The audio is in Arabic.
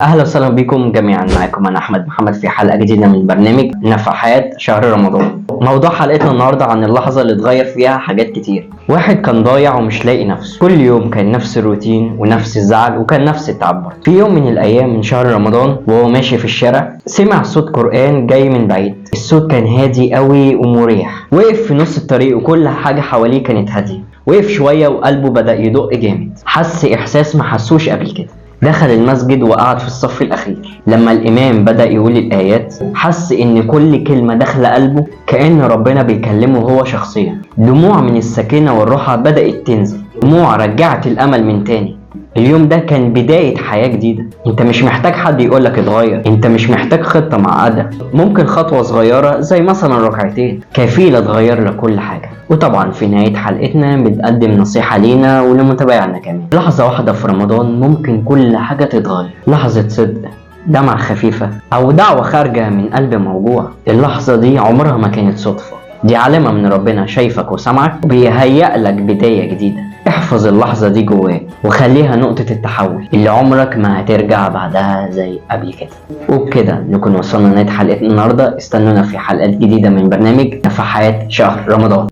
اهلا وسهلا بكم جميعا. معاكم انا احمد محمد في حلقه جديده من برنامج نفحات شهر رمضان. موضوع حلقتنا النهارده عن اللحظه اللي اتغير فيها حاجات كتير. واحد كان ضايع ومش لاقي نفسه، كل يوم كان نفس الروتين ونفس الزعل وكان نفس التعب برضه. في يوم من الايام من شهر رمضان وهو ماشي في الشارع سمع صوت قرآن جاي من بعيد. الصوت كان هادي قوي ومريح. وقف في نص الطريق وكل حاجه حواليه كانت هاديه. وقف شويه وقلبه بدأ يدق جامد، حس احساس ما حسوش قبل كده. دخل المسجد وقعد في الصف الأخير. لما الإمام بدأ يقول الآيات حس إن كل كلمة داخلة قلبه كأن ربنا بيكلمه هو شخصيا. دموع من السكينة والراحة بدأت تنزل، دموع رجعت الأمل من تاني. اليوم ده كان بداية حياة جديدة. انت مش محتاج حد يقولك اتغير، انت مش محتاج خطة معقدة، ممكن خطوة صغيرة زي مثلا ركعتين كفيلة تغير لك كل حاجة. وطبعا في نهاية حلقتنا بنقدم نصيحة لينا ولمتابعينا كمان. لحظة واحدة في رمضان ممكن كل حاجة تتغير. لحظة صدق، دمعة خفيفة، أو دعوة خارجة من قلب موجوع. اللحظة دي عمرها ما كانت صدفة، دي علامة من ربنا شايفك وسامعك وبيهيأ لك بداية جديدة. احفظ اللحظة دي جواك وخليها نقطة التحول اللي عمرك ما هترجع بعدها زي قبل كده. وبكده نكون وصلنا لنهاية حلقتنا النهاردة. استنونا في حلقات جديدة من برنامج نفحات شهر رمضان.